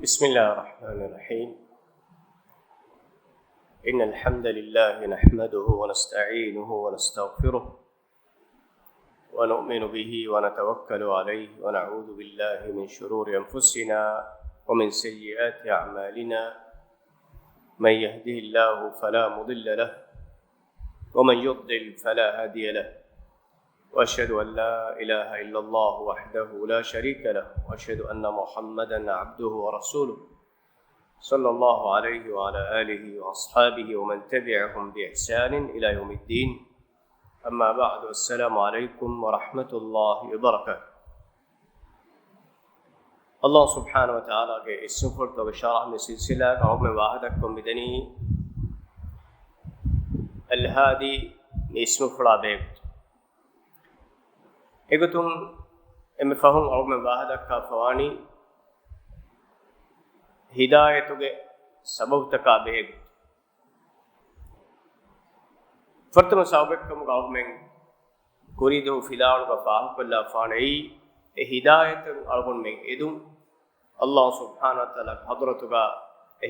بسم الله الرحمن الرحيم. إن الحمد لله نحمده ونستعينه ونستغفره ونؤمن به ونتوكل عليه ونعوذ بالله من شرور أنفسنا ومن سيئات أعمالنا. من يهده الله فلا مضل له ومن يضلل فلا هادي له، وأشهد أن لا إله إلا الله وحده لا شريك له، وأشهد أن محمدا عبده ورسوله صلى الله عليه وعلى آله وأصحابه ومن تبعهم بإحسان إلى يوم الدين. أما بعد، السلام عليكم ورحمة الله وبركاته. الله سبحانه وتعالى کے اسم پر تو شرح میں سلسلہ قوم میں واحدکم بدنی الهادي اسم فلا بیت اگتم ام فهم قوم واحدک کا فوانی ہدایت کے سبب تکا بیگ فرتم سابقکم قوم میں کوریدو فلاؤ کا فاہق اللہ فانعی ہدایت قوم میں ادم اللہ سبحانہ وتعالی حضرت کا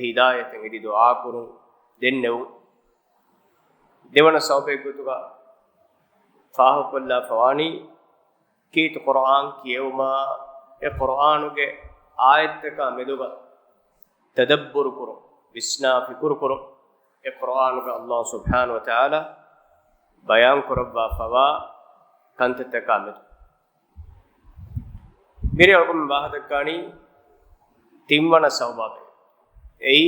ہدایت ادی دعا کروں دنو دیونا سابقکم کا فاہق اللہ فوانی کیت قرآن کیوما اے قرآن کے آیت کا مدوگا تدبر کرو بسنا فکر کرو اے قرآن کا اللہ سبحانہ وتعالی بیان کربا فوا کنت تکامل میرے علم باہدکانی تیمونا سوباب ای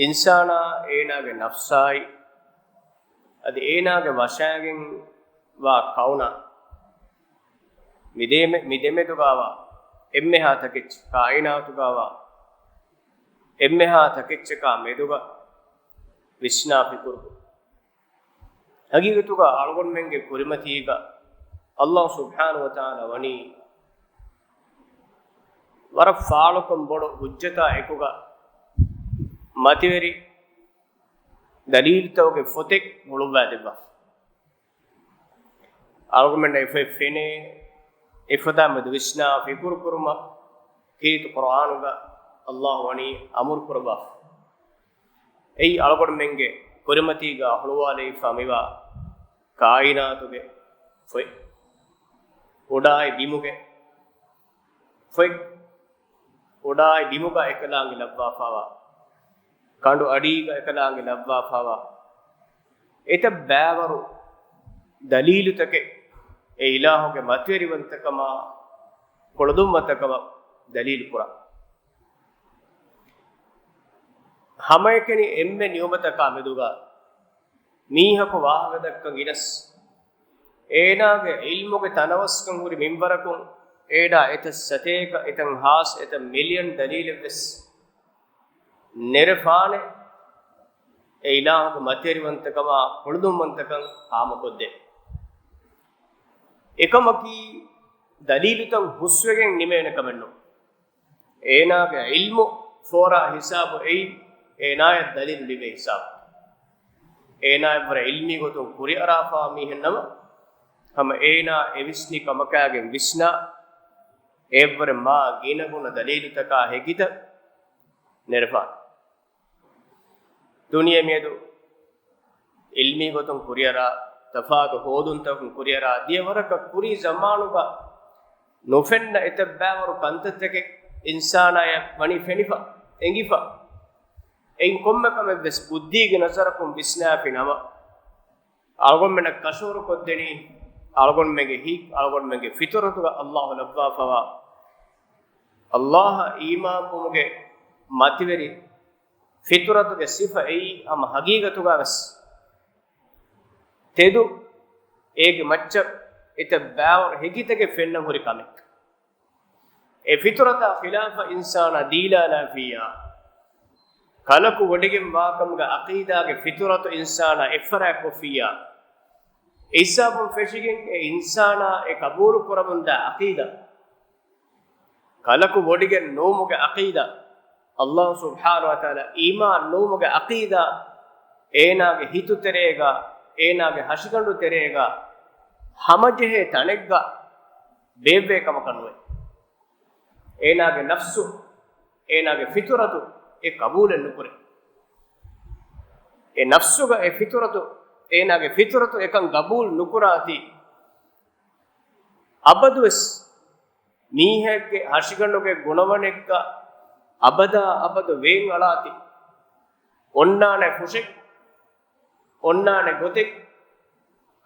انسانا اینا کے نفسائی ادی اینا کے وشاگن وا کاؤنا mideme tugawa emmeha takech kainatu gawa emmeha takech ka meduga vishna fikuru hagigatuga algon menge kurimatiga Allah subhanahu wa ta'ala wani wara faalukum bodu hujjata ekuga mativeri dalil tawge fotek muluwa debba argument ifene ifada med vishna fikur kurma kit qur'an ga Allah wani amur kurba ei algod menge kurimati ga hulwale famiwa kainatu ge foi odai bimuge foi odai bimuga ekalangi labba fawa kandu adi ga ekalangi labba fawa eta bawaru dalilu take e ilahu ke matveriwantakama kodummatakama dalil pura hamayekeni emme niyumataka meduga mihako wahagadakkan inas eenage ilmuge tanawaskan huri minbarakun eda eta sateka etan has eta million dalilves nerfane e ilahu ke matveriwantakama kodummantakan hamakodde ekamaki dalilutam huswegen nimene kamenno eenage ilmu fora hisabu ei eenaya dalil libe hisab eenaya par ilmi gotu kuri arafa mi hennama hama eena evisni kamakagen visna evre ma ginaguna dalilu taka hekita nerfa duniya medu ilmi gotu kuri ara tafaq hodun takun kuriyara diyawaraka kuri zamanuga nofenna etabbawaru kantatake insanaya mani fenifa engifa ein kommakame bes buddhige nazarakum bisnafi nama algon mena kashuru koddeni algon mege hik algon mege fitratuga Allah labba fawa Allah iman pumuge mativeri fitratuge sifa ei am hagigatuga bes tedu ege macca ite baawar hegitege fenna hori kamek e fitrata khilafa insana dilala fiya kalaku wodigem waakamga aqida ge fitratu insana ifra kofiya isabun feshigen e insana e kabul kurabunda aqida kalaku wodigen nomuge aqida Allah subhanahu wa ta'ala iman nomuge aqida ena ge hitu terega eenage hashigandu terega hamajehe tanegga bevve kama kanuwe ඒනාගේ නෆ්සු ඒනාගේ ෆිතුරතු ඒ කබූලෙන් නුකරේ ඒ නෆ්සුග ඒ ෆිතුරතු ඒනාගේ ෆිතුරතු එකන් කබූල් නුකුරාති අබදුස් මීහෙක්ගේ හර්ෂිකණ්ඩෝගේ ගුණවණෙක්ක අබදා අබද වේන් අලාති ඔන්නානේ ෆුෂෙක් ඔන්නානේ ගොතෙක්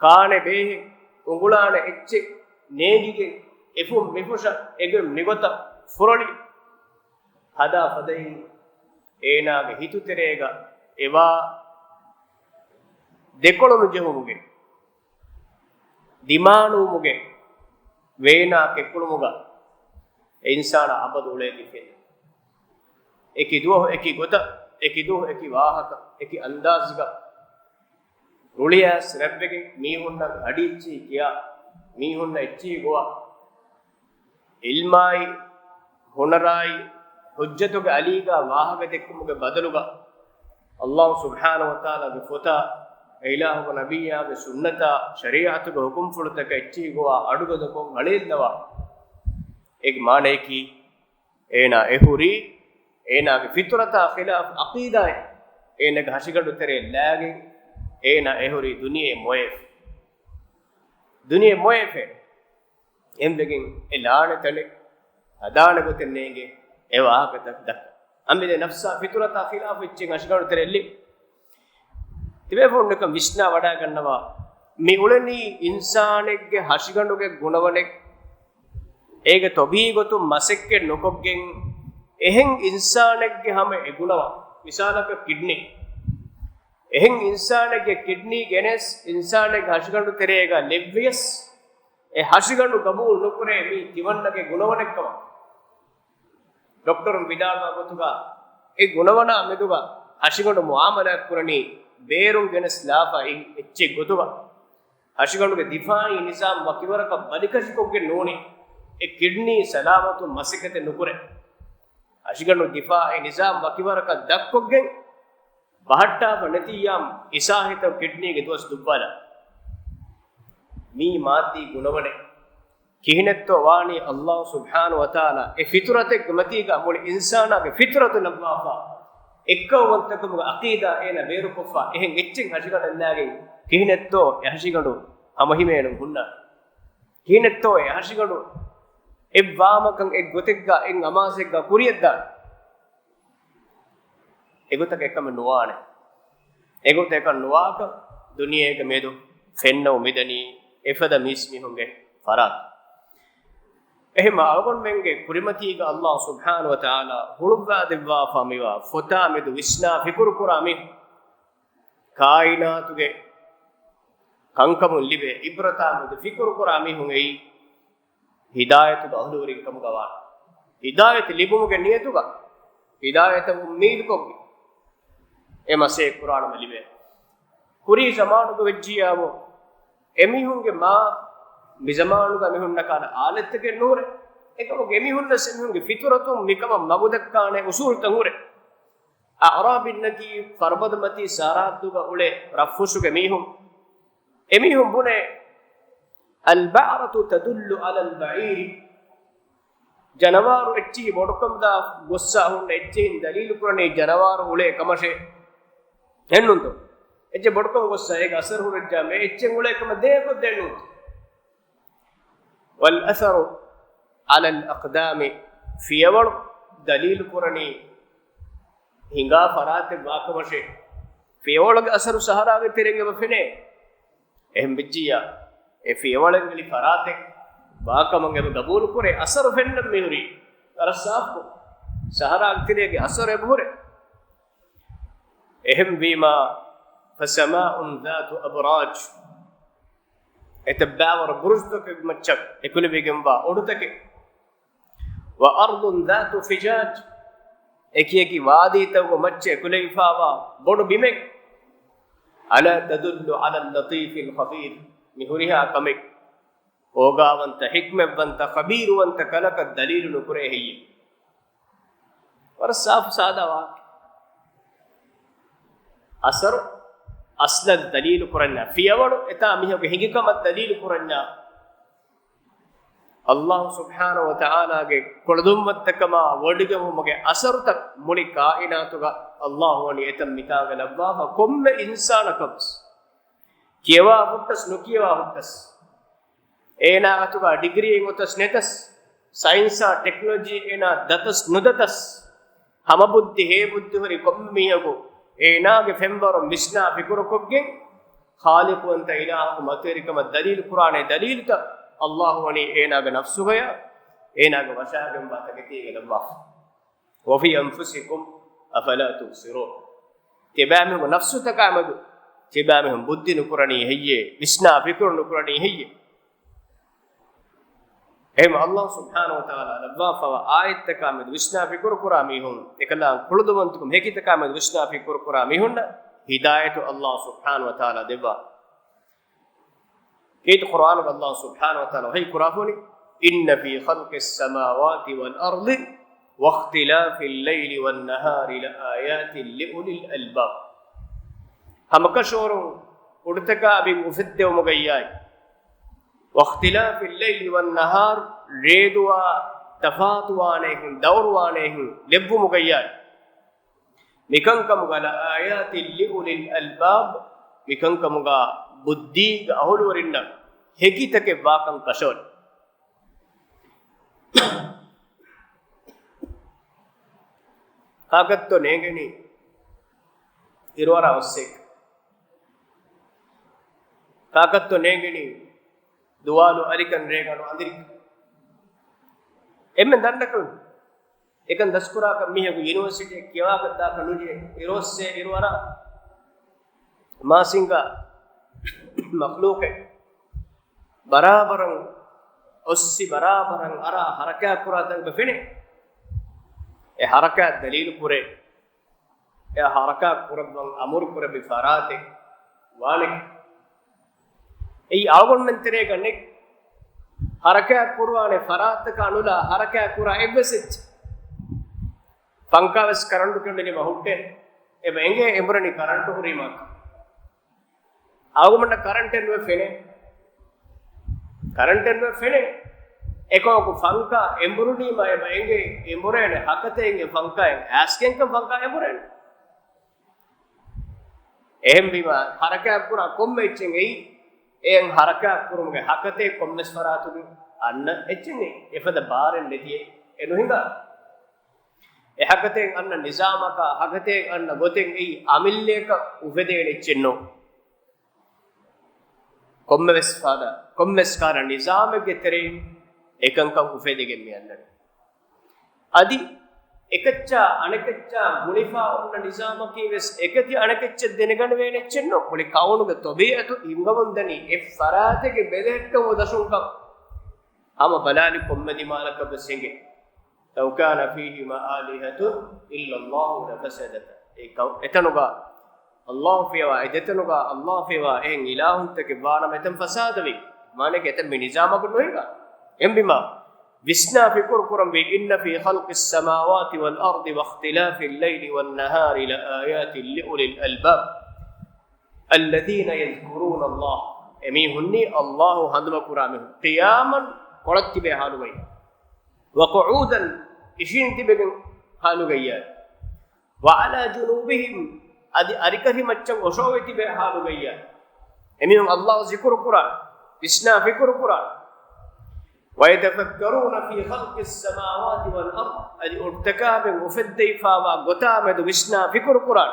කානේ බේහෙ උඟුලානේ එච්චෙ නේගිගේ එෆුම් මිෆුෂ එගම් නිගොත ෆුරලි හදා ෆදෙන් ඒනාගේ හිතුතරේග එවා දෙකොළොනු ජෙහුමුගේ දිමානුමුගේ වේනා කෙකුළුමුගා ඉන්සාන අබද උලේ කිෆේ එකි දුව එකි ගොත එකි දුව එකි වාහක එකි අන්දාස්ග රුලියස් රැබ්බෙගේ මීහුන්න අඩිච්චි කියා මීහුන්න එච්චි ගෝවා ඉල්මායි හොනරායි හුජ්ජතුගේ අලීගා වාහක දෙක්කමුගේ බදලුගා අල්ලාහ් සුබ්හානහු වතාලාගේ ෆොතා ඉලාහුක නබියාගේ සුන්නතා ශරීඅතුගේ හුකුම් ෆුලතක එච්චි ගෝවා අඩුගදකොන් අලෙල්නවා එක් මානෙකි ඒනා එහුරි ඒනාගේ ෆිතුරතා ඛිලාෆ් අකීදායි ඒනගේ හෂිකඩුතරේ ලෑගේ ඒනා එහුරි දුනියේ මොයෆේ එම්බෙකින් එලානේ තලේ අදාන ගොතන්නේගේ එවාහකත දක් අම්බිදේ නෆ්සා ෆිතුරතා ඛිලාෆ් ඉච්චි හෂිකඩුතරේ එල්ලි තිබේ ෆොන්නක විශ්නා වඩා ගන්නවා මේ උලනි ඉන්සානෙක්ගේ හෂිකඩුගේ ගුණවණෙක් ඒක තොබී ගොතු මසෙක්ගේ නොකොක්ගෙන් එහෙන් ඉන්සානෙක්ගේ හැම එගුණවා විශාලක කිඩ්නි එහෙන් ඉන්සානෙක්ගේ කිඩ්නි ගෙනස් ඉන්සානෙක් හෂිකඩු තෙරේග ලෙව්වියස් ඒ හෂිකඩු කබූල් නොකරේ මේ කිවන්නගේ ගුණවණෙක්කම ડોක්ටර් විදාල්වා ගොතුගා ඒ ගුණවණ මෙදුගා හෂිකඩු මුආමලයක් කරණි බේරුම් ගෙනස් ලාෆා එච්චි ගොතුගා හෂිකඩුගේ දිෆායි නිසාම් වකිවරක බලිකෂිකොක්ගේ නෝනි ඒ කිඩ්නි සලාමතු මසිකත නුකුරේ අශිකණු දිෆායි නිසාම් වකිවරක දක්කොග්ගෙන් බහට්ටා වනතියම් ඉසාහිත කිඩ්නිගේ දොස් දුබ්බල මී මාති ගුණවනේ කිහිනෙත්තෝ වානි අල්ලාහ් සුබ්හානහු වතාලා ඒ ෆිතුරතෙක් මතිගා මුල ඉන්සානාගේ ෆිතුරතු නබ්වාෆා එක්කවන්තකම අකීදා එන බේරුකොෆා එහෙන් එච්චින් හෂිකණන්නාගේ කිහිනෙත්තෝ යහෂිකණු අමහිමේනු හුන්නා කිහිනෙත්තෝ යහෂිකණු එව්වාමකන් එක් ගොතෙක්ගා එන් අමාසෙක්ගා කුරියද්දා එගොතක එකම නොවානේ එගොත එක නොවාක දුනියේක මේදු ෆෙන්නෝ මිදනි එෆද මිස්මි හොංගේ ෆරාත් එහෙම අවගොන් මෙන්ගේ කුරිමතීග අල්ලාහ් සුබ්හානහු වතාලා හුළුග්ගා දෙවවා ෆමිවා ෆොතා මෙදු විස්නා ෆිකුරු කුරාමි කායිනාතුගේ කංකමුන් ලිබේ ඉබ්‍රතා මෙදු ෆිකුරු කුරාමි හොංගේ හිදායතු බහුලවරින් කම ගවා හිදායත ලිබුමුගේ නියතුග හිදායත උම්මීද් කොග්ගේ එමසේ කුරාන මලිබේ කුරි සමානුක වෙජ්ජියාවෝ එමිහුන්ගේ මා මිසමානුක මිහුන්න කාන ආලෙත්තගේ නූරේ එකම ගෙමිහුන්න සෙමිහුන්ගේ ෆිතුරතුම් මිකම මබුදක්කානේ උසූල් තංගුරේ අරාබින්නකි ෆර්බදමති සාරාදුග උලේ රෆුසුගේ මිහුන් එමිහුන් බුනේ البعرة تدل على البعير جنوار اچي بودكم دا غصا هون اچين دليل قرني جنوار ولے کمشے هننتو اچ بودكم غصا ایک اثر ہون جامے اچين ولے کم دے کو دینو والاثر على الاقدام في ول دليل قرني هنگا فرات واکمشے في ول اثر سہارا کے تیرنگے بفنے اہم بجیا එෆියවලංගලි ෆරාතෙක් වාකමංගෙ ගබූල් කුරේ අසර ෆෙන්නම් මෙහුරි අරසාෆ්කු සහරා අක්තිරේගේ අසර එබුරේ එහෙම් වීමා ෆසමාඋන් ذات අබරාජ් එතබාවර බුරුස්තක මච්චක් එකුල බෙගම්වා ඔඩුතක වඅර්දුන් ذات ෆිජාජ් එකියකි වාදීතව මච්ච එකුල ඉෆාවා බොඩු බිමෙක් අලා තදුල්ලු අලල් ලතීෆිල් ඛබීර් මිහුරිහා කමෙක් ඕගාවන්ත හික්මවන්ත ඛබීරවන්ත කලක දලීල් නුකුරේ හිය වරසාෆ් සාදවා අසර් අස්ල දලීල් කුරන්න ෆියවඩ එතා මිහගේ හිගකම දලීල් කුරන්න Allah subhanahu wa ta'ala ge kodummattakama wodigamumage asarta muli kainatuga Allah wani etam mitaga labba komme insana kabs kiwa huttas nukiwa huttas ena atuga degree ngotas netas science technology ena datas nudatas hama buddhi he buddhi hori komme miyago ena ge fembar misna fikurokogge khaliq anta ilahu materikama dalil qur'ane dalilta Allah wani enaga nafsugaya enaga washagam batagati galwa wa fi anfusikum afala tubsirun tibame nafsu takamadu tibame buddhi nukurani heyye visna fikr nukurani heyye em Allah subhanahu wa ta'ala labba fa ayat takamadu visna fikr kurami hum ekala kuludumantukum hekita takamadu visna fikr kurami hunna hidayatu Allah subhanahu wa ta'ala deba كيد القرآن الله سبحانه وتعالى هي كرافوني إن في خلق السماوات والأرض واختلاف الليل والنهار لآيات لأولي الألباب هم كشورون ارتكا بمفد ومغياي واختلاف الليل والنهار ريدوا تفاتوانهم دوروانهم لب مغياي مكانكم على آيات لأولي الألباب مكانكم බුද්ධි අහුළු වරින්න හෙකිතකේ වාකම් කෂොල් කාගත්තෝ නේගනි ඉරවර අවශ්‍යක කාගත්තෝ නේගනි දුවාලු අරිකන් රේගනු අඳිරික එම්මෙන් දන්නකු එකන් දස්කුරා කම්මියගු යුනිවර්සිටි කියවාගත්තා කනුජේ ඉරොස්සේ ඉරවර මාසින්ගා مخلوق برابرن اسي برابرن ارا حركات قرات بفني اي حركات دليل قري اي حركات قرب امر قرب بفارات والك اي اغون منتري كني حركات قرانه فرات كانولا حركات قرا ايبسيت فانكاس كرنٹ كندني مهوته اي بنگه امرني كرنٹ هريمك आगमन करंट एनवे फेने एको को फंका एम्बुरुनी माय बाएंगे एम्बुरेने हकतेंगे फंका आस्कें का फंका एम्बुरेने एम बीमा हरका पूरा कोम एचेंगे एं हरका कुरुमगे हकते कोम्मेस फरातुनि अन्न एचेंगे एफद बारन नेतिए एनुहिंगा ए हकते अन्न निजामका हकते अन्न गोतेंगे अमिल्लेक उफेदेने एचेन्नो කොම්මස්කාර නිසාමගේ තරේ එකංකම් උපෙදෙගෙන් යන්නනේ අදි එකච්චා අනකච්චා මුනිෆා උන්න නිසාමකී වෙස් එකති අනකච්ච දෙනගන වේනෙච්චෙන්නෝ මුලි කවුනුග තොබියතු ඉංගවන්දනි එ ෆරාතගේ බෙදෙට්ට වදසුන්කම් අම බලාලි කොම්මදි මාලක බසෙන්ගේ ලව් කාන ෆීහිමා ආලිහතු ඉල්ලල්ලාහු ලෆසදත ඒ එතනුගා Allah fiwa edetenuga Allah fiwa en ilahuntake baana metem fasadwi maneke etem nizamaku nohiga embima visna fi kurkuram bi inna fi khalqis samawati wal ardi wa ikhtilafil layli wan nahari la ayatin li ulil albab alladhina yadhkuruna Allah emi hunni Allah handuma kurame qiyaman qolatibe halugai wa qu'udan ishin tibegen halugaiya wa ala junubihim adi arikari maccam oshoveti be halu gayya emiyum Allah zikru Quran isna fikru Quran wa yatafakkaruna fi khalqis samawati wal ard adi urtakabe mufaddaifa wa gotame du isna fikru Quran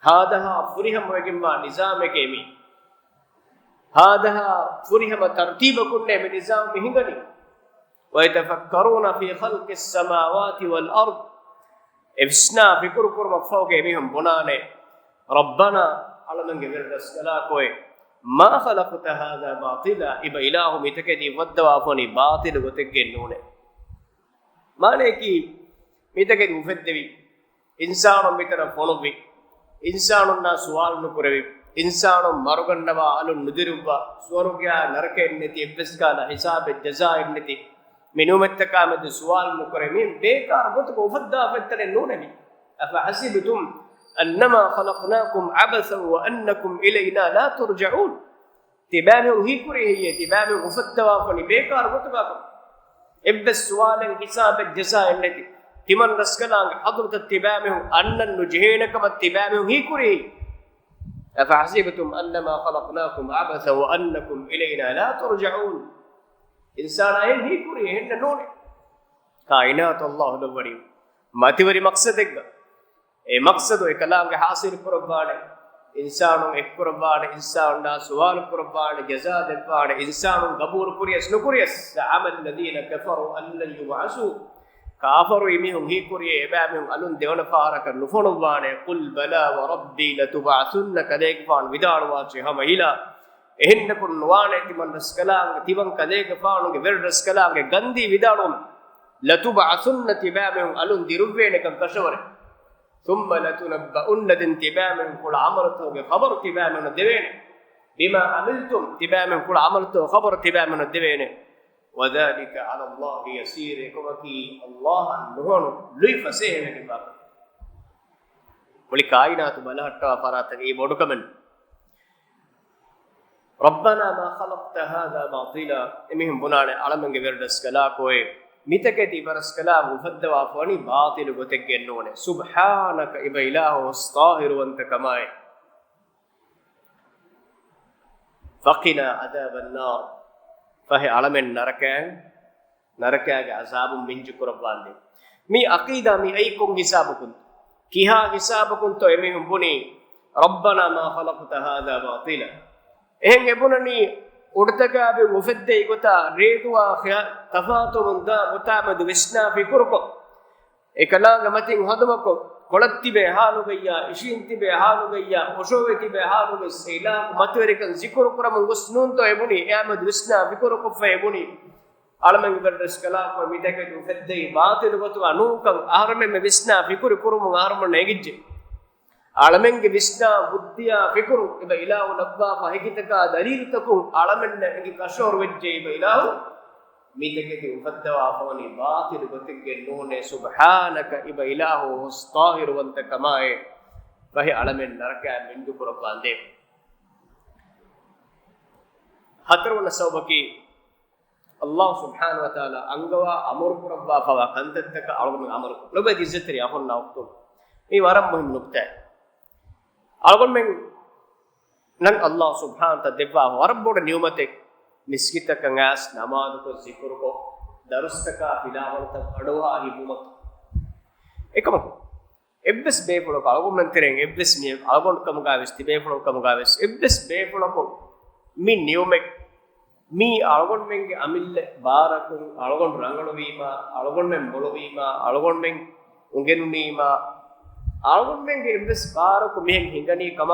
hadaha furiham wegimma nizameke emi hadaha furiham tartiba kunne me nizam mihingani wa yatafakkaruna fi khalqis samawati wal ard ifsna fikru kurma fawge mihum bunane rabbana alamange verdaskala koy ma khalaqta hadha batila iba ilahu mitakedi wadwa foni batil gotegge nune mane ki mitakedi ufeddevi insanu mitara fonovi insanu na suwal nu kurevi insanu marugannawa alu nudiruwa swarugya narake enneti ebbeskala hisabe jaza enneti minumettakame suwal mukremi bekar gotu ufadda fettane nunemi afa hasibtum annama khalaqnakum abathan wa annakum ilayna la turja'un tibame hi kuri hiye tibame ufadda wa fani bekar gotu ba එබ්බස් සුවාලෙන් හිසාබෙ ජසා එන්නති තිමන් රස්කලාංග හදරත තිබෑමෙහු අන්නන් නුජහේනකම තිබෑමෙහු හීකුරේ අෆහසිබතුම් අන්නමා ඛලක්නාකුම් අබස වඅන්නකුම් ඉලයිනා ලා තුර්ජඋන් ඉන්සානයෙන් හීකුරේ හෙන්න නෝනේ කායිනාත අල්ලාහ් ලවරි මතිවරි මක්සදෙක්ග ඒ මක්සදෝ එකලාංග හාසිල් කරබානේ ඉන්සානුන් එක් කරබානේ ඉන්සානුන්දා සුවාල් කරබානේ ජසා දෙපානේ ඉන්සානුන් ගබූර් කුරියස් නුකුරියස් අමල් ලදීන කෆරු අල්ලන් යුබඅසු කාෆරු ඉමිහුන් හීකුරේ එබෑමිහුන් අලුන් දෙවන පාරක නුෆොනුවානේ කුල් බලා වරබ්බී ලතුබඅසුන්න කදේක පාන් විදාන වාචේ හමහිලා එහෙන්න කුන් වානේ තිමන් රස්කලාංග තිවන් කදේක පානුගේ වෙර් රස්කලාංගේ ගන්දී විදානොම් لتبعثن تبامهم ألون ديروبينكم كشور ثم لتنبؤن تبامهم كل عملته بخبر تبامهم الدبين بما عملتم تبامهم كل عملته خبر تبامهم الدبين وذلك على الله يسير كما في الله نهون لي فسيه من الباب ولكائنات بلهت فراتك بودكمن ربنا ما خلقت هذا باطلا امهم بنانه علمن غيردس كلا کوئ මිතකෙති බරස්කලා මුෆද්දවා ෆනි බාතිල ගොතෙක් ගෙන්න ඕනේ සුබ්හානක ඉබ ඉලාහු ස්තාහිරවන්ත කමයි ෆකිනා අදාබන් නාර් ෆහි අලමෙන් නරකයාගේ අසාබුම් බින්ජු කරවන්නේ මේ අකීදා මේ අයිකොන් හිසාබකුන් කිහා හිසාබකුන් තෝ එමෙහුම් බුනි රබ්බනා මා ඛලක්ත හාදා බාතිල එහෙන් එබුනනි උඩතකාබේ මුෆද්දේ ගොතා රේතුවා තෆාතුමුන්දා ගොතාමදු විස්නා ෆිකුරුකො එකලාංග මතින් හදමකො කොලත්තිබේ හාලුගයියා ඉෂින්තිබේ හාලුගයියා ඔෂෝවෙතිබේ හාලුගේ සීලා මතවරිකන් සිකුරු කරම ගොස්නුන්තෝ එබුනි එයාමදු විස්නා ෆිකුරුකො ෆෙබුනි අලමං බර්දස් කලා කො මිතකේ මුෆද්දේ බාතිල ගොතු අනුකම් ආරමෙ විස්නා ෆිකුරු කුරුමු ආරම නෙගිජ්ජේ आलमेंगे विस्ना बुद्धिया फिकुरु इब इलाहु नब्बा फहिकितका दलीलतकु आलमेन्न इनकी कशोर वज्जे इब इलाहु मीतके उफद्दवा फवनी बातिल गतिगे नूने सुब्हानक इब इलाहु मुस्ताहिरवंत कमाए वही आलमेन नरका मिंदु कुरबांदे हतरवन सौबकी अल्लाह सुब्हानहु व तआला अंगवा अमर कुरबा फवा कंततक आलमेन अमर लोबे इज्जतरी अहन नाउतु මේ වරම් මුහිම් නුක්තයි අලගොන් මෙන් නන් අල්ලාහ් සුබ්හානහු තා දෙවා වරබ්බොඩ නියමතෙක් මිස්කිතක ngāස් නමාදුක සිකුරුක දරුස්තක පිලාවලත අඩවා හිබුමත් එකම එබ්බස් බේපොලක අලගොන් මෙන් තරෙන් එබ්බස් මිය අලගොන් කම ගාවිස් තිබේ පොලක කම ගාවිස් එබ්බස් බේපොලක මි නියමෙක් මි අලගොන් මෙන්ගේ අමිල්ල බාරකුන් අලගොන් රංගන වීම අලගොන් මෙන් බොල වීම අලගොන් මෙන් උගෙනු නීම आलगुन में इब्बस बार को मिहं हिंगनी कम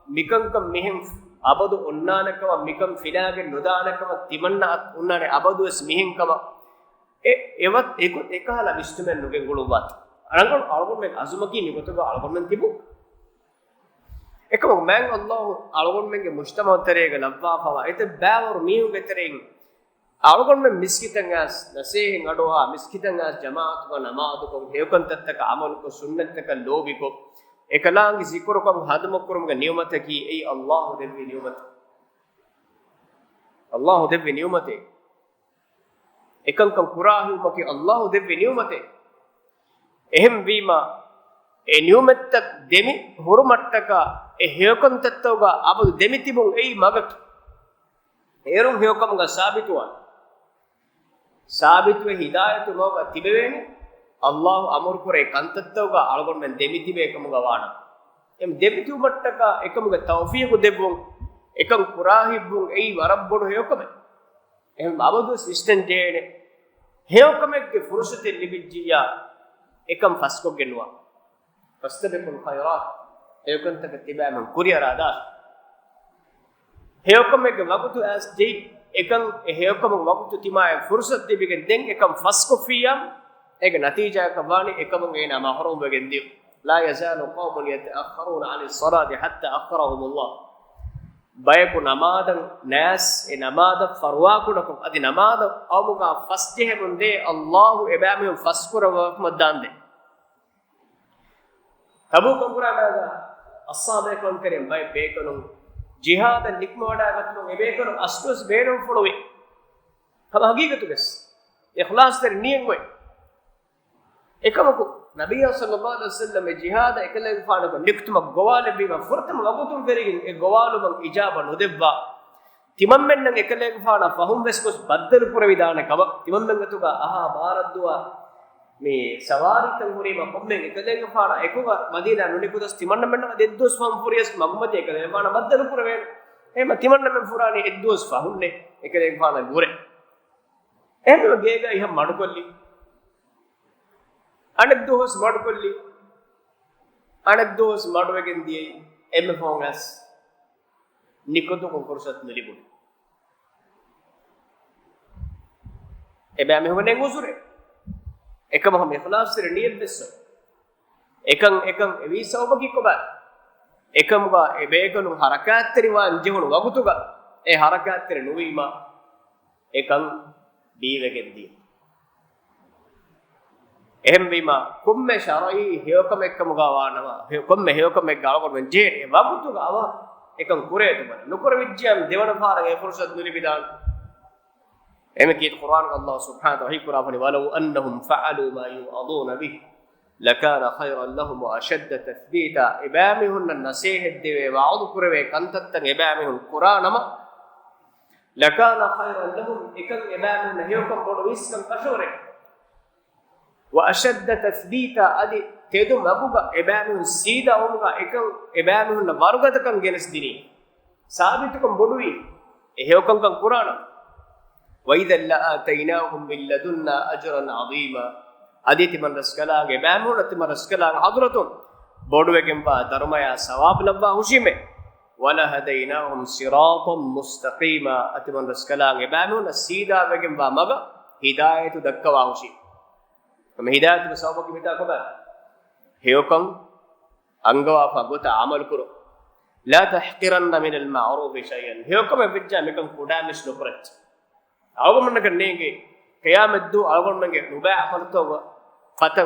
मिकं कम मिहं अबदु उन्नान कम मिकं फिनागे नुदान कम तिमन्ना उन्नाने अबदु एस मिहं कम एवत एकहाला विष्णुमें नुगे गुळुबात अनंगल आलगुन में अजुमकी निगतुग आलगुन में तिबु एकम मैं अल्लाह आलगुन में मुज्तमा तरेगे लब्बा फवा एते बावर मिहु गतरें आलगुन में मिस्कितंगास नसेहिं अडवा मिस्कितंगास जमात को नमाज को हेकन तत्तक अमल को सुन्नत का लोबी को एकलांग जिक्र को हदमकुरम का नियमत की ए अल्लाह देवी नियमत एकं कम कुराहु मकी अल्लाह देवी नियमत एहम बीमा ए नियमत तक देमि हुरुमट्टक ए हेकन तत्तोगा अब देमितिबुं ए मगत एरुं हेकम का साबितुवा साबित वे हिदायत लोग तिबेवेने अल्लाह अमर करे कंतत्तोगा अलगोन में देमितिबे एकमुगा वाण एम देमिति मट्टक एकमुगा तौफीक देबुं एकम कुराहिबुं एई वरब्बोडु हेकमे एम बाबदु सिस्टम जेने हेकमे के फुर्सते लिबिजिया एकम फस्को गेनुवा फस्तबिकुल खैरात हेकन तक तिबेम कुरियरादा हेकमे के वक्तु एस जे एकं हेकम वक्तु तिमाय फुर्सत दिबिगेन दें एकम फस्को फियम एक नतीजा कबानी एकम गेना महरूम बगेन दियो ला यज़ालु कौमुन यतअखरून अनि الصلاة حتى أخرهم الله bayku namadan nas e namada farwa kudakum adi namada amuga fasjehe munde Allah ebami faskura wakmadande tabu kamuranaga assabe kon kare bay bekonum jihad nikmoda gatnu ebekonu astus beenum fuluwe haba hagigatu ges ikhlas ter niyen we ekamaku nabiya sallallahu alaihi wasallam jihad ekale faana ko niktuma gowale bima furtam wagutum ferigin e gowalu man ijaba nodebba timammen nan ekale faana fahum veskos baddal pura vidana kaba timammen gatuga aha baradduwa me sawari tangurima kommen ekale faana ekuga madina nunikudas timanna menna deddus fam furious magmati ekale faana baddal pura ve ema timanna men furani eddus fahunne ekale faana gure ema gega iham madukolli aneddos madukolli aneddos maduwegen diye emme fongas nikoto konkursat nelibu ebe ame hone ngusure ekam ham ikhlas ter niyat besso ekam evi sawbaki koba ekam ga ebeganu harakat teriwan jehunu wagutuga e harakat ter nuwima ekam biwegen diye එහෙම වීම කොම්මේ ශරයි හේකම එක්කම ගාවනවා කොම්මේ හේකම එක්ක ගාවකොට මෙන් ජේ වබුතු ගාව එකම් කුරේත බල නුකර විජ්ජම් දෙවන පාරගේ ෆුර්සත් නිලිබිදාන් එහෙම කීත කුර්ආන් අල්ලාහ් සුබ්හානහු වහී කුරාෆනි වලව් අන්නහුම් ෆඅලු මා යුඅදුන බිහි ලකාන ඛයිරන් ලහුම් වඅෂද්ද තස්බීතා ඉබාමිහුන් නසීහත් දෙවේ වඅදු කුරවේ කන්තත්තන් ඉබාමිහුන් කුරානම ලකාන ඛයිරන් ලහුම් එකම් ඉබාමිහුන් හේකම් බොඩ විස්කම් කෂෝරේ واشد تثبيتا ادي تيدو مبوغا ابامن سيدا اومغا اكن ابامن ورغدكن گنس ديني ثابتكم بدوي اهيوكن كن قران واذا لاتيناهم من لدنا اجرا عظيما ادي تمن رسكلا ابامن تمن رسكلا حضرتون بدويكم با ධර්මය සවාබ් ලබ්වා හුෂිමේ ولا هديناهم صراطا مستقيما اتمن رسكلا ابامن سيدا وگم با مغ هدايت دක්කවා හුෂි हम हिदायत को सौबकी मिटा कबा हेयकम अंगवा फगोता अमल करो ला तहकिरन मिन अल मारूफ शयन हेयकम बिज्जा मिकम कुडा मिस लोकरच आवगमन कन्नेगे क़यामत दु आवगमनगे नुबा अमलतो फत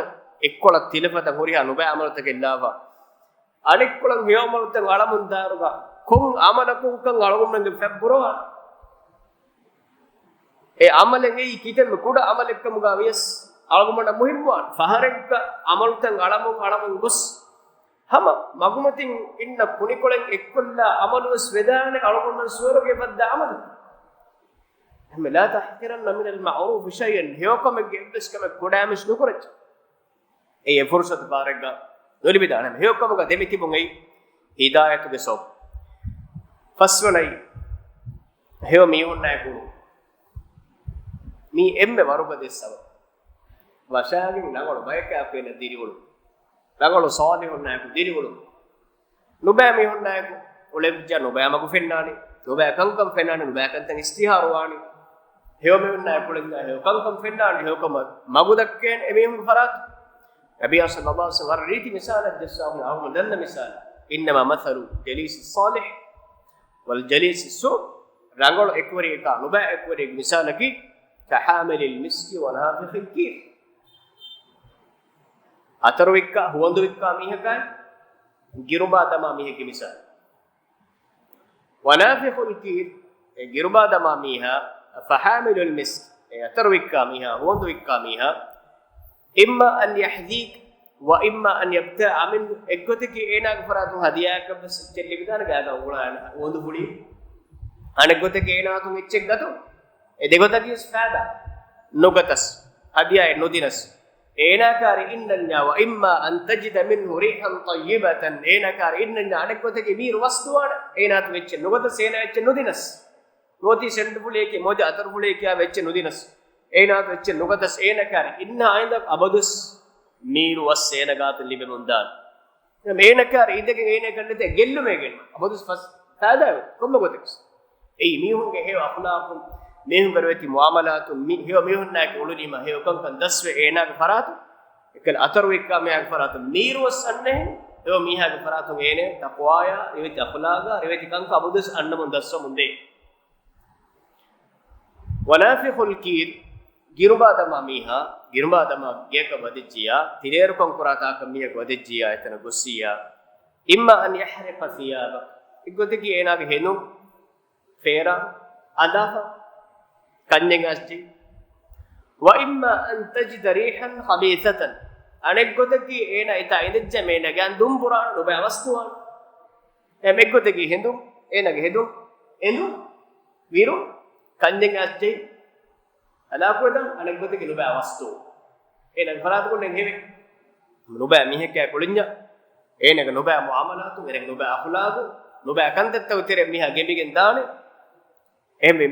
एक्कोल तिलफत होरिया नुबा अमलतो केल्लावा अनिक्कोल हेयमलतो अलमुंदारुगा कों अमलकुं कं अलगमनगे फेब्रुवा ए अमलगे कितम कुडा अमलकमुगा वियस algumana muhimwan faharekka amaltan alamun gos hama magumatin inna kunikolen ekkolla amalus vedane alguman suroge badda amal hama la tahqiranna min al ma'ruf shay'an hiyokam gebes kam kodamis nukurach e fursat baregga noli bidana hiyokam ga demiti bun ei hidayatu ge sob faswanai heyo miunna ku mi emme waruga dessawa වශාගෙන් නගල බයක අපේන දිරිවලු නගල සෝනි හොන්නයිකු දිරිවලු නුබෑ මේ හොන්නයිකු ඔලෙබ්ජ නුබෑ මගු ෆෙන්නානි නුබෑ කංකම් ෆෙන්නානි නුබෑ කන්තන් ඉස්තිහාරවානි හේව මේ හොන්නයිකු ලෙන්ද හේව කංකම් ෆෙන්නානි හේවකම මගු දක්කේන් එමෙහුම් ෆරාත් නබිය සල්ලල්ලාහු අලයිහි වසල්ලම් රීති මිසාල දස්සාහු අවම දන්න මිසාල ඉන්නම මසලු ජලීස් සාලිහ් වල් ජලීස් සු රංගල එක්වරි එක නුබෑ එක්වරි මිසාලකි තහාමල් මිස්කි වනාෆිල් කීර් අතරවික්කා හුවඳුවික්කා මීහකයි ගිරුබා තමා මීහකි මිසල් වනාෆිඛුල් කීර් ඒ ගිරුබා තමා මීහා ෆහාමිලුල් මිස්ක් ඒ අතරවික්කා මීහා හුවඳුවික්කා මීහා ඉම්මා අන් යහදීක් ව ඉම්මා අන් යබ්තා මින් එක්ගොතකි ඒනාග ෆරාතු හදියාක බස් චෙල්ලි විදාන ගාගා උගුණාන හුවඳු පුඩි අනෙක්ගොතකි ඒනාතු මෙච්චෙක් ගතු ඒ දෙගොතකි ස්ෆාදා නොගතස් හදියා නොදිනස් ඒනාකාරි ඉන්නන්නා ව ඉම්මා අන් තජිද මින්හු රිහන් තයිබතන් ඒනාකාරි ඉන්නන්නා අනෙක්ගොතකි මීර වස්තුවාන ඒනාතු මෙච්ච නොගත සේන වෙච්ච නොදිනස් නොති සෙන්ඩ පුලේකි මොද අතර පුලේකියා වෙච්ච නොදිනස් ඒනාතු වෙච්ච නොගතස් ඒනාකාරි ඉන්න ආයින්ද අබදුස් මීර වස් සේනගාත ලිබෙමුන්දාන මේනාකාරි ඉදකෙන් ඒනේ කන්නත ගෙල්ලු මේගෙන් අබදුස් ෆස් සාදා කොම්මගොතක්ස් ඒ මීහුන්ගේ හේව අඛලාකුම් මෙහුන් කරවෙති මුආමලාතු හේව මෙහුන් නාක උළුනීම හේව කංකන් දස්වේ ඒනාක ෆරාතු එකල අතර වෙක්කා මෙයාක ෆරාතු මීරවස් අන්නේ හේව මීහාක ෆරාතු ඒනේ තක්වාය එවිති අඛලාගා එවිති කංක අබදුස් අන්නමුන් දස්ව මුන්දේ වනාෆිඛුල් කීර් ගිරුබාදමා මීහා ගිරුබාදමා ගේක වදිච්චියා තිරේරුකම් කුරාතා කම්මියක වදිච්චියා එතන ගොස්සියා ඉම්මා අන් යහරික සියාබ ඉගොතකි ඒනාක හෙනු ෆේරා අදාහ කන්නෙන් අස්ටි وإما أن تجد ريحا خبيثة أنكوتكي إنا إتا إندج مينا كان دمبرا نبى وستوان أمكوتكي هندو إنا كهندو إندو ويرو كنجن أجي ألا كودا أنكوتكي نبى وستو إنا فرات كون نهيم نبى ميه كأكولينجا إنا كنبى معاملاتو إنا كنبى أخلاقو نبى كنتت وتر ميه جيبين دانه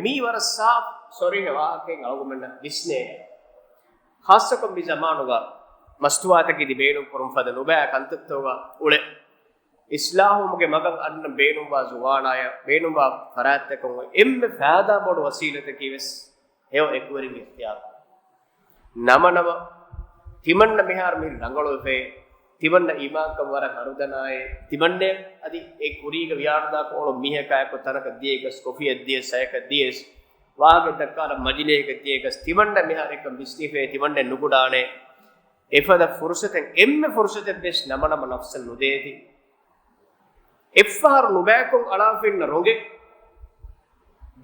مي ورسا sorry واكين ألغمنا ديسني خاصكم بزمانوغا مستواتكي دي بينو كرم فدنو بقى كنتتوغا أولي إسلامك مغان أن بينو زوانايا بينو فراتكم فادا بود وسيلتكي بس هيو إكورين اختيار نما تمنى مهار من رنگلو في تمنى إيمان كمورا كاردناي تمنى أدي إكوريك وياردا كولو ميه كاي كتانا كديكس كوفي أديس سايك أديس واقع دكار مجلس كديكس تمنى مهار كم بسنيفه تمنى نقولانه إفادا فرصة فرصة بس نما نفس النوديتي إفهار نبأكم على فين نرونجي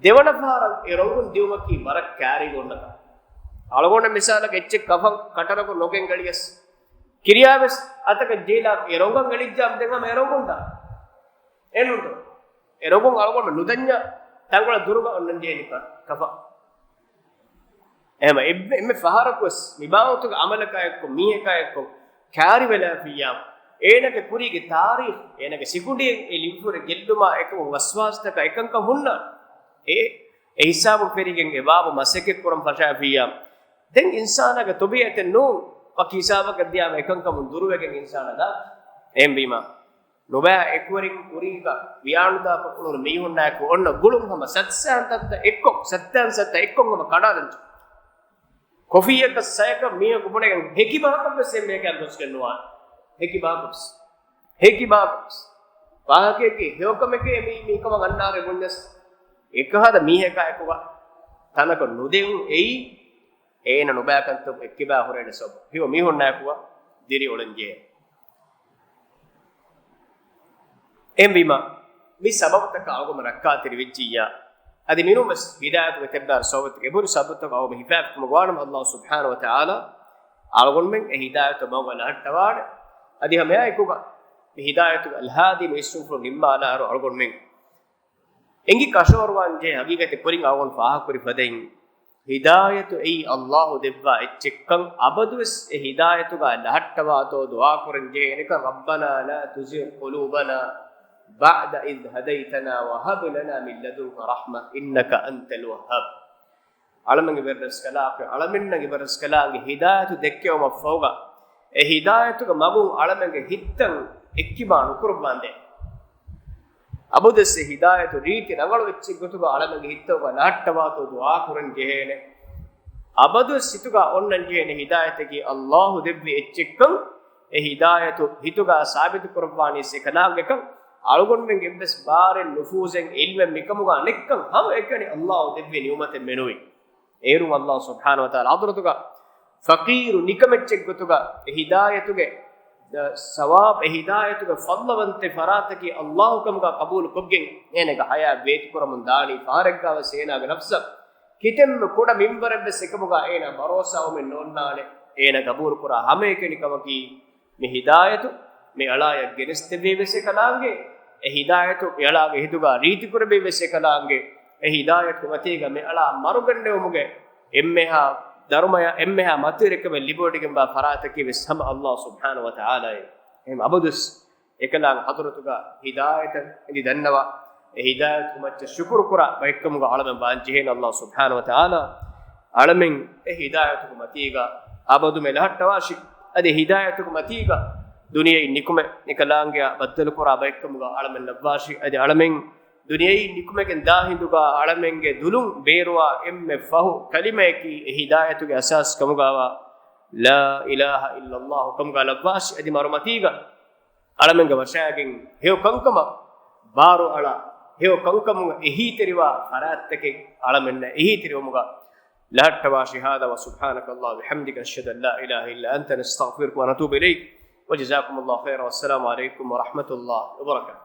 ديوانا فهار إيرونغون ديومكي مرك كاري غونا على مثال كتشك كفن كتركو نوكين غليس كريابس أتاك جيلا إيرونغون غليس جام دعنا إيرونغون دا إنوندو إيرونغون على نودنيا تانغولا دروغا أننجيني كفا إما فهاركوس مباوتو عملكايكو ميهكايكو كاري ولا فيام ඒනක කුරීගේ තාරීඛ ඒනක සිකුඩියේ ලිම්පුර ගෙල්ලුමා එකම වස්වාස්තක එකංක හුන්න ඒ හිසාබු ෆෙරිගෙන් එබාබ මසකෙක් කරම් ෆෂාෆියා දැන් ඉන්සානක තොබියත නෝ පකිසාබක දියාම එකංක මුන් දුරුවගෙන් ඉන්සානදා එම්බීමා නොබෑ එක්වරින් කුරීගා වියානුදා පකුණුර මීහුන්නාක ඔන්න ගුළුම් හම සත්සන්තත් එක්ක සත්යන් සත් එක්කම කඩාදන් කොෆියක සයක මීහ කුබණගෙන් හෙකි බහකම් සෙම්මේක අදොස් කරනවා Heki babus. Bahake ki heokameke mi kama gannare gunjas. Ekahada miheka ekuga. Tanaka nudeu ei eena nobakantu ekkiba horede sob. Hiyo mihonna ekuga diri olenje. Embima mi sababta kaalgoma rakkaatiri vijjiya. Adi minumas hidayatu vetebdar sobat gebur sababta kaalgoma hifafkum gwanam Allah subhanahu wa ta'ala algonmen hidayatu mawala hattawad adi hame aykuga hidayatu alhadi meisufru nimma ala aru algon men engi kashorwan je hagigate puring agon faha kuri fadein hidayatu ei Allah devva echekkan abadus e hidayatu ga lahattawa to dua kuren je eneka rabbana la tuzigh qulubana ba'da id hadaytana wa hab lana min ladunka rahma innaka antal wahhab alamange berraskala alamennage berraskala ge hidayatu dekkewma fawga e hidayatuga magun alamenge hittan ekkiba nukurbande abudesse hidayatu reeti nangalu vechi gotuga alamenge hittawga nahattawato dua kuran jehene abadu situga onnan jehene hidayateki Allah devvi echchekkan e hidayatu hituga sabitu kurbani sekanagekam alugonmen gebbes baren nufuzen ilmen mikamuga nekkan ham ekani Allah devvi niyumate menuwi erum Allah subhanahu wa taala adratuga فقير نكمتچ گتوگا ہدایتوگے ثواب ہدایتوگے فضلونتے فراتکی اللہ کمگا قبول کگیں اینگا حیا بیت کرمن دانی فارگا وسینا نفس کتم کوڑا منبر بے سکمگا اینا بھروسہ من نونانے اینا قبول کرا ہمیں کنی کمکی می ہدایتو می اڑایا گنست بے وسے کلانگے ہدایتو اڑا گے ہدوگا ریتی کر بے وسے کلانگے ہدایت کو متیگا می اڑا مرگنڈے ومگے امہا ධර්මය එම්මෙහා මතුරෙකම ලිබෝඩිකම් බා ෆරාතකි විසම අල්ලාහ් සුබ්හානහු වතාලා එම් අබදුස් එකලං හදරතුගා හිදායත ඉදි දන්නවා ඒ හිදායත් කුමච්ච ශුක්‍ර කුරා බයිකම් ගා අලම බාන්ජිහෙන් අල්ලාහ් සුබ්හානහු වතාලා අලමින් ඒ හිදායත් කුමතිගා අබදු මෙලහට්ටවාෂි අද හිදායත් කුමතිගා දුනියේ නිකුම එකලංගයා බද්දල කුරා බයිකම් ගා අලම නබ්වාෂි අද අලමින් दुनियाई निकुमेकें दाहिंदुगा आलमेंगे दुलुं बेरुआ एम्मे फहु कलिमेकी हिदायतुगे असास कमुगावा ला इलाहा इल्लल्लाह कमुगा लब्वाश अदि मरुमतीगा आलमेंगे वशागिं हेव कंकम बारो अला हेव कंकम एही तेरिवा फरात्तके आलमेन्ने एही तेरिवमुगा लहट्टवा शहादा व सुब्हानकल्लाह बिहम्दिका अशहदु अन ला इलाहा इल्ला अंता नस्तगफिरुका व नतूबु इलैक व जज़ाकुमुल्लाहु खैरन व अस्सलामु अलैकुम व रहमतुल्लाहि व बरकातुहू